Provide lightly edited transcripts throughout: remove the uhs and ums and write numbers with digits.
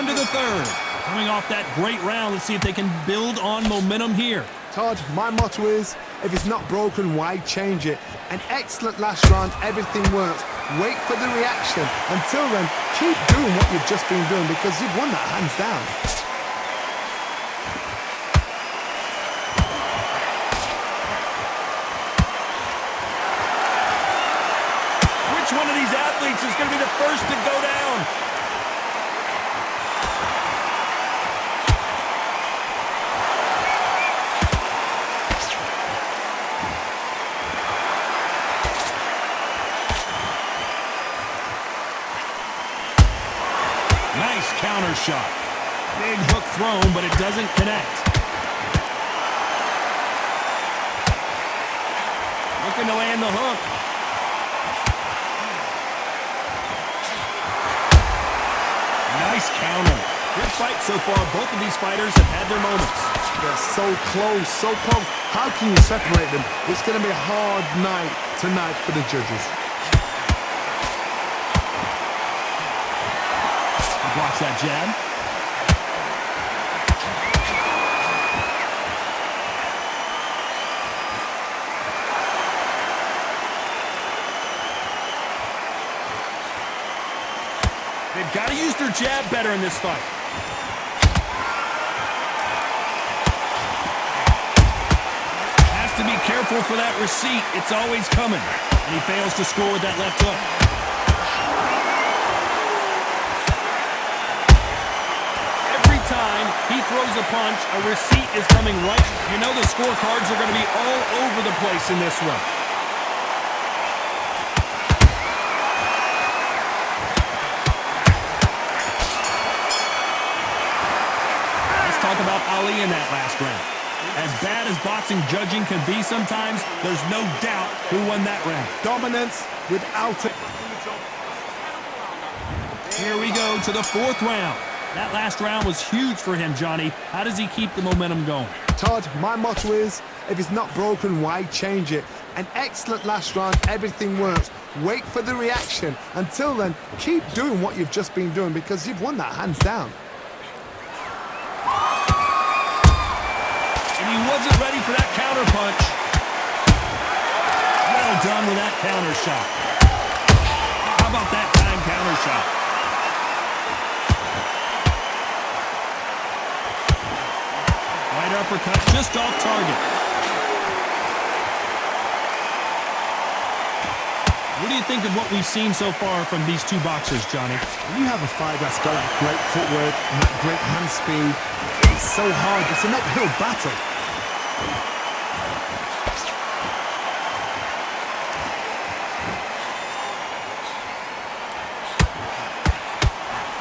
into the third. Coming off that great round, let's see if they can build on momentum here. Todd, my motto is, if it's not broken, why change it? An excellent last round, everything works. Wait for the reaction. Until then, keep doing what you've just been doing because you've won that hands down. Which one of these athletes is going to be the first to go down? Nice counter shot. Big hook thrown, but it doesn't connect. Looking to land the hook. Nice counter. Good fight so far. Both of these fighters have had their moments. They're so close, so close. How can you separate them? It's going to be a hard night tonight for the judges. Blocks that jab. They've got to use their jab better in this fight. Has to be careful for that receipt. It's always coming. And he fails to score with that left hook. Time he throws a punch, a receipt is coming right. You know the scorecards are going to be all over the place in this one. Let's talk about Ali in that last round. As bad as boxing judging can be sometimes, there's no doubt who won that round. Dominance without it. Here we go to the fourth round. That last round was huge for him, Johnny. How does he keep the momentum going? Todd, my motto is, if it's not broken, why change it? An excellent last round, everything works. Wait for the reaction. Until then, keep doing what you've just been doing because you've won that hands down. And he wasn't ready for that counter punch. Well done with that counter shot. How about that time counter shot? Right uppercut just off target. What do you think of what we've seen so far from these two boxers, Johnny? When you have a fight that's got that great footwork and that great hand speed, it's so hard. It's an uphill battle.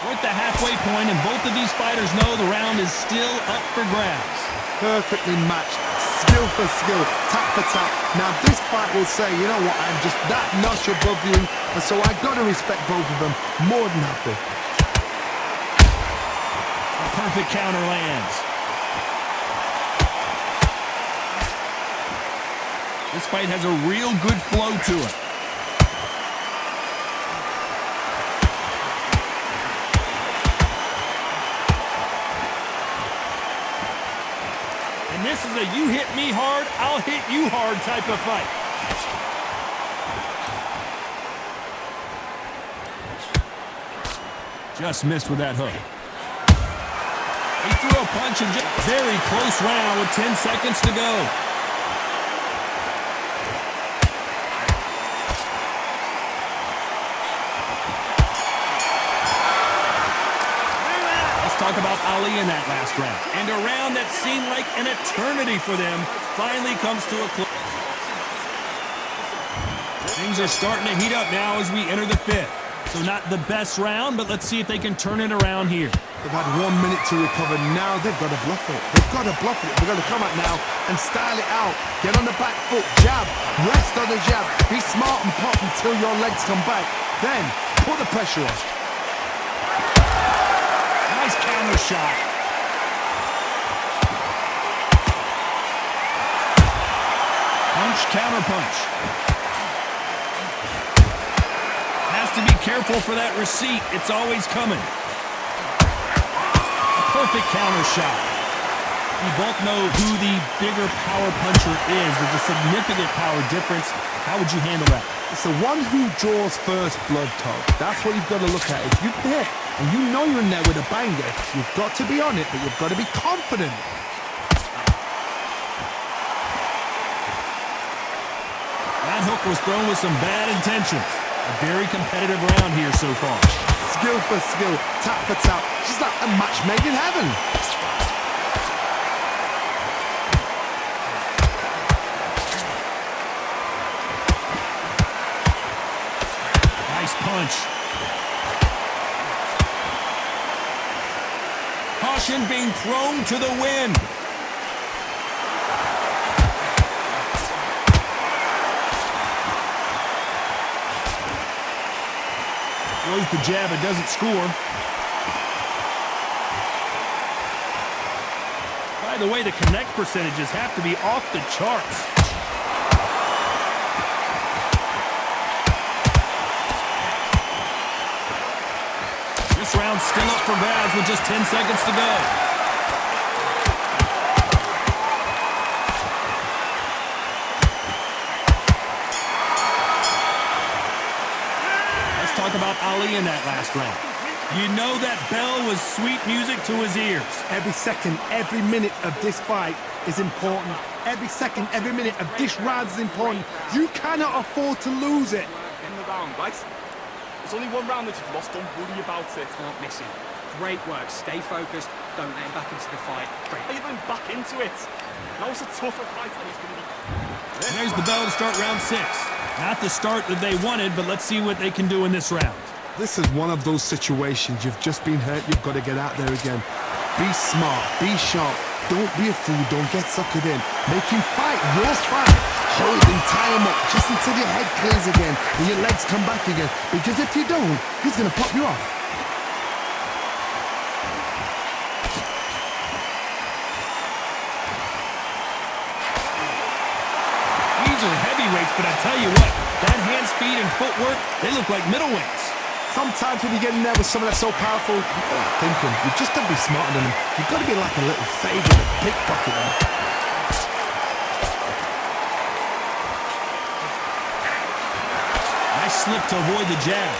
We're at the halfway point, and both of these fighters know the round is still up for grabs. Perfectly matched, skill for skill, tap for tap. Now this fight will say, you know what, I'm just that notch above you, and so I got to respect both of them more than happy. A perfect counter lands. This fight has a real good flow to it. And this is a you hit me hard, I'll hit you hard type of fight. Just missed with that hook. He threw a punch and just very close round with 10 seconds to go. Talk about Ali in that last round. And a round that seemed like an eternity for them finally comes to a close. Things are starting to heat up now as we enter the fifth. So not the best round, but let's see if they can turn it around here. They've had 1 minute to recover. Now they've got to bluff it. They've got to bluff it. They've got to come out now and style it out. Get on the back foot, jab, rest on the jab. Be smart and pop until your legs come back. Then put the pressure on. Nice counter shot. Punch, counter punch. Has to be careful for that receipt. It's always coming. perfect counter shot. You both know who the bigger power puncher is. There's a significant power difference. How would you handle that? It's the one who draws first blood, Todd. That's what you've got to look at. If you hit and you know you're in there with a banger, you've got to be on it, but you've got to be confident. That hook was thrown with some bad intentions. A very competitive round here so far. Skill for skill, tap for tap. She's like a match made in heaven. Nice punch. Caution being thrown to the wind. Throws the jab, it doesn't score. By the way, the connect percentages have to be off the charts. This round's still up for grabs with just 10 seconds to go. Talk about Ali in that last round. You know that bell was sweet music to his ears. Every second, every minute of this fight is important. Every second, every minute of this round is important. You cannot afford to lose it. In the round, right? There's only one round that you've lost. Don't worry about it. Not missing. Great work. Stay focused. Don't let him back into the fight. Great. Are you going back into it? Now it's a tougher fight and he's going to be... There's the bell to start round 6. Not the start that they wanted, but let's see what they can do in this round. This is one of those situations. You've just been hurt. You've got to get out there again. Be smart. Be sharp. Don't be a fool. Don't get suckered in. Make him fight. Your fight. Hold him. Tie him up just until your head clears again and your legs come back again. Because if you don't, he's going to pop you off. These are heavyweights, but I tell you what, that hand speed and footwork, they look like middleweights. Sometimes when you get in there with someone that's so powerful, you've got to think him. You've just got to be smarter than him. You've got to be like a little favour to pickpocket him. Nice slip to avoid the jab.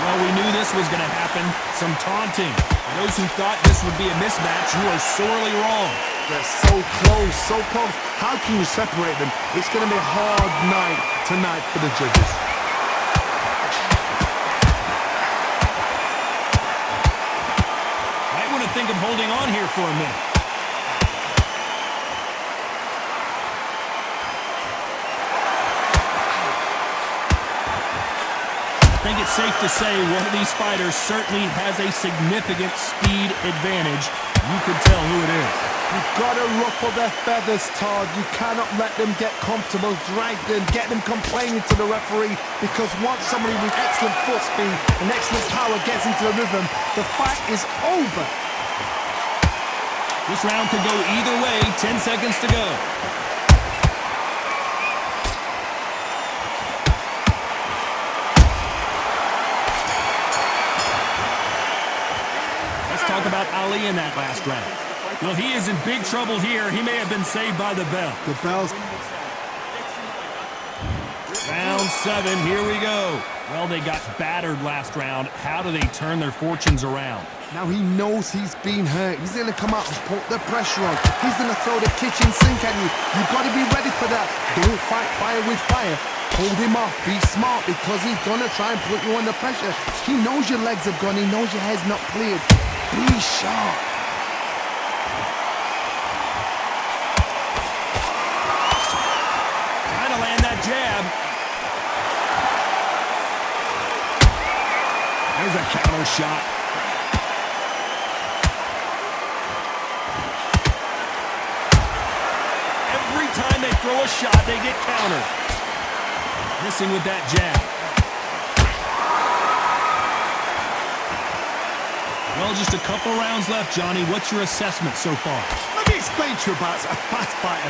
Well, we knew this was going to happen. Some taunting. Those who thought this would be a mismatch, you are sorely wrong. They're so close, so close. How can you separate them? It's going to be a hard night tonight for the judges. Might want to think of holding on here for a minute. I think it's safe to say one of these fighters certainly has a significant speed advantage. You can tell who it is. You've got to ruffle their feathers, Todd. You cannot let them get comfortable, drag them, get them complaining to the referee, because once somebody with excellent foot speed and excellent power gets into the rhythm, the fight is over. This round could go either way. 10 seconds to go. Talk about Ali in that last round. Well, he is in big trouble here. He may have been saved by the bell. The bell's... Round 7, here we go. Well, they got battered last round. How do they turn their fortunes around? Now he knows he's been hurt. He's going to come out and put the pressure on. He's going to throw the kitchen sink at you. You've got to be ready for that. Don't fight fire with fire. Hold him off. Be smart, because he's going to try and put you under pressure. He knows your legs have gone. He knows your head's not cleared. Be sharp. Trying to land that jab. There's a counter shot. Every time they throw a shot, they get countered. Missing with that jab. Well, just a couple rounds left, Johnny. What's your assessment so far? Let me explained to you about a fast fighter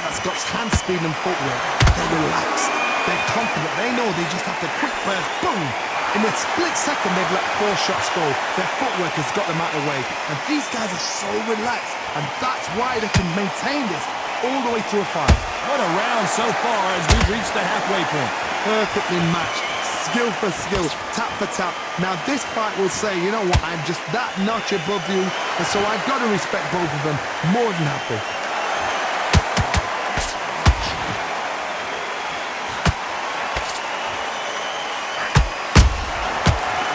that's got hand speed and footwork. They're relaxed, they're confident, they know they just have to quick burst, boom! In a split second, they've let 4 shots go. Their footwork has got them out of the way. And these guys are so relaxed, and that's why they can maintain this all the way through a fight. What a round so far as we've reached the halfway point. Perfectly matched, skill for skill, tap for tap. Now this fight will say, you know what, I'm just that notch above you, and so I've got to respect both of them. More than happy.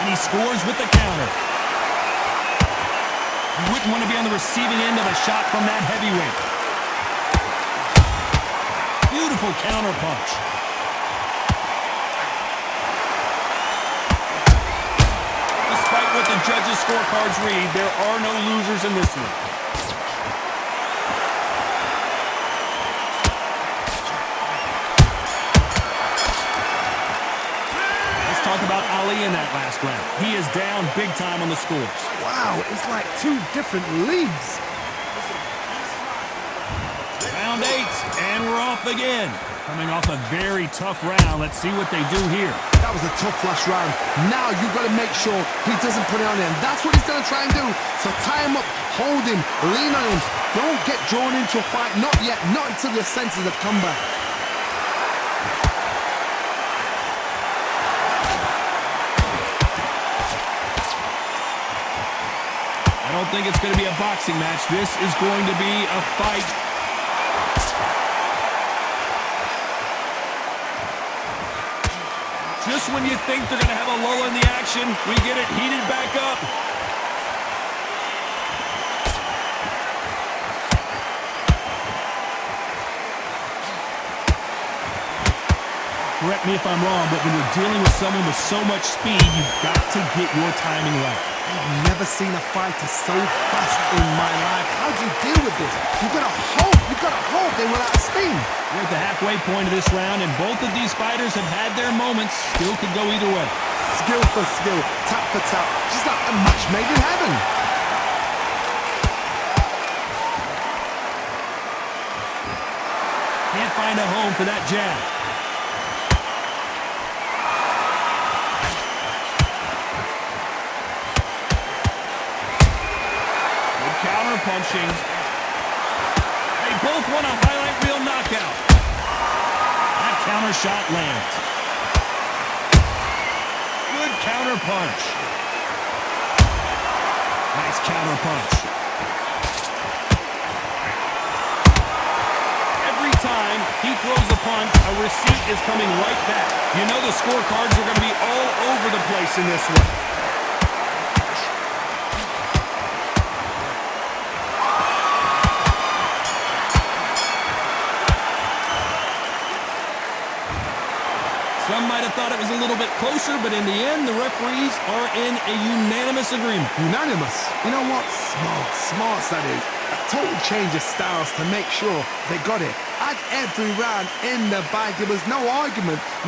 He scores with the counter. You wouldn't want to be on the receiving end of a shot from that heavyweight. Beautiful counter punch. Despite what the judges' scorecards read, there are no losers in this one. Talk about Ali in that last round. He is down big time on the scores. Wow, it's like 2 different leagues. Round 8, and we're off again. Coming off a very tough round. Let's see what they do here. That was a tough last round. Now you've got to make sure he doesn't put it on him. That's what he's going to try and do. So tie him up, hold him, lean on him. Don't get drawn into a fight. Not yet. Not until your senses have come back. I don't think it's going to be a boxing match. This is going to be a fight. Just when you think they're going to have a lull in the action, we get it heated back up. Correct me if I'm wrong, but when you're dealing with someone with so much speed, you've got to get your timing right. I've never seen a fighter so fast in my life. How do you deal with this? You've got to hope they run out of steam. We're at the halfway point of this round, and both of these fighters have had their moments. Still could go either way. Skill for skill, tap for tap. Just like a match made in heaven. Can't find a home for that jab. Punching. They both want a highlight reel knockout. That counter shot lands. Good counter punch. Nice counter punch. Every time he throws a punch, a receipt is coming right back. You know the scorecards are going to be all over the place in this one. Some might have thought it was a little bit closer, but in the end, the referees are in a unanimous agreement. Unanimous? You know what? Smart, that is. A total change of styles to make sure they got it. At every round in the bag, there was no argument, no